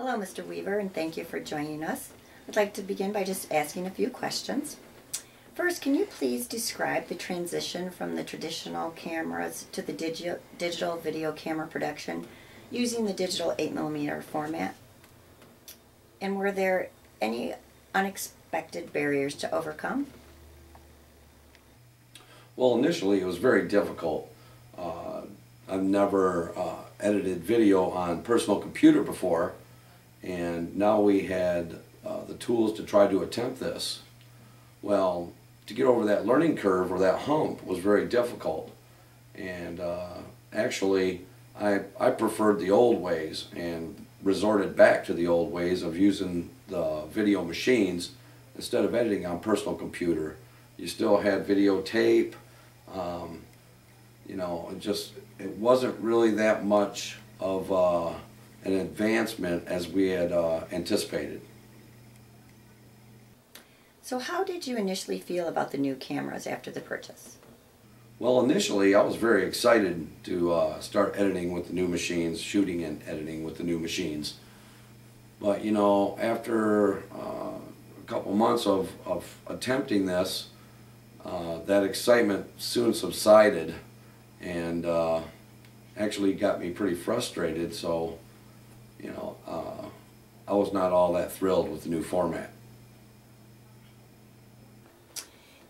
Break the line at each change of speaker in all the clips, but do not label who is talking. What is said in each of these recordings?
Hello, Mr. Weaver, and thank you for joining us. I'd like to begin by just asking a few questions. First, can you please describe the transition from the traditional cameras to the digital video camera production using the digital 8mm format? And were there any unexpected barriers to overcome?
Well, initially it was very difficult. I've never edited video on personal computer before, and now we had the tools to try to attempt this. Well, to get over that learning curve or that hump was very difficult, and actually I preferred the old ways and resorted back to the old ways of using the video machines instead of editing on personal computer. You still had videotape. You know, it wasn't really that much of an advancement as we had anticipated.
So how did you initially feel about the new cameras after the purchase?
Well, initially I was very excited to start editing with the new machines, shooting and editing with the new machines. But you know, after a couple months of attempting this, that excitement soon subsided and actually got me pretty frustrated. So, you know, I was not all that thrilled with the new format.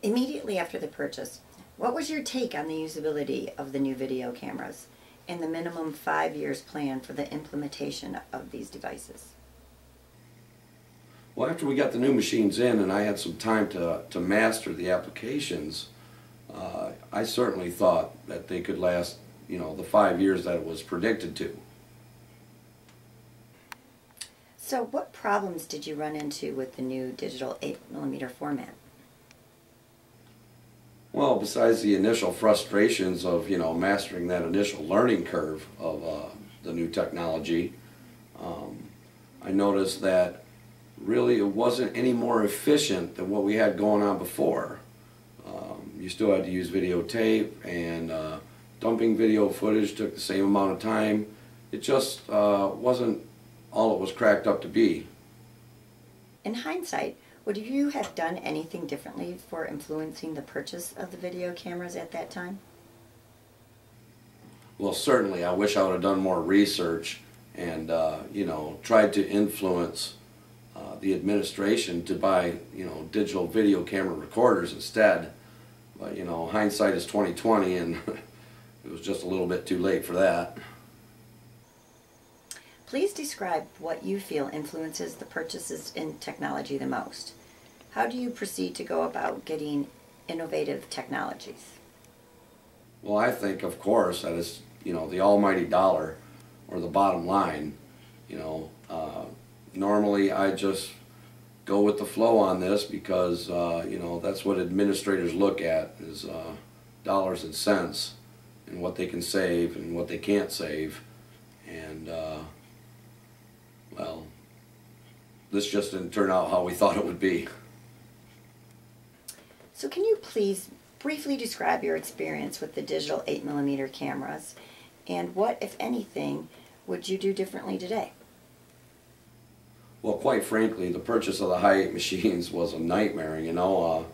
Immediately after the purchase, what was your take on the usability of the new video cameras and the minimum 5 years plan for the implementation of these devices?
Well, after we got the new machines in and I had some time to master the applications, I certainly thought that they could last, you know, the 5 years that it was predicted to.
So what problems did you run into with the new digital 8mm format?
Well, besides the initial frustrations of, you know, mastering that initial learning curve of the new technology, I noticed that really it wasn't any more efficient than what we had going on before. You still had to use videotape, and dumping video footage took the same amount of time. It just wasn't all it was cracked up to be.
In hindsight, would you have done anything differently for influencing the purchase of the video cameras at that time?
Well, certainly I wish I would have done more research and you know, tried to influence the administration to buy, you know, digital video camera recorders instead. But you know, hindsight is 20/20, and it was just a little bit too late for that.
Please describe what you feel influences the purchases in technology the most. How do you proceed to go about getting innovative technologies?
Well, I think, of course, that is, you know, the almighty dollar, or the bottom line. You know, normally I just go with the flow on this because, you know, that's what administrators look at, is dollars and cents and what they can save and what they can't save. And, well, this just didn't turn out how we thought it would be.
So can you please briefly describe your experience with the digital 8mm cameras, and what, if anything, would you do differently today?
Well, quite frankly, the purchase of the Hi8 machines was a nightmare, you know.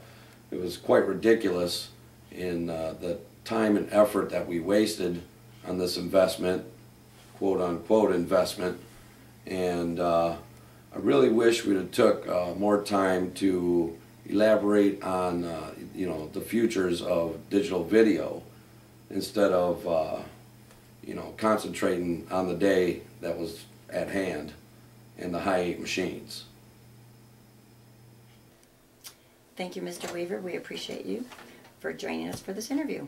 It was quite ridiculous in the time and effort that we wasted on this investment, quote-unquote investment, and I really wish we'd have took more time to elaborate on you know, the futures of digital video instead of you know, concentrating on the day that was at hand in the Hi8 machines.
Thank you, Mr. Weaver. We appreciate you for joining us for this interview.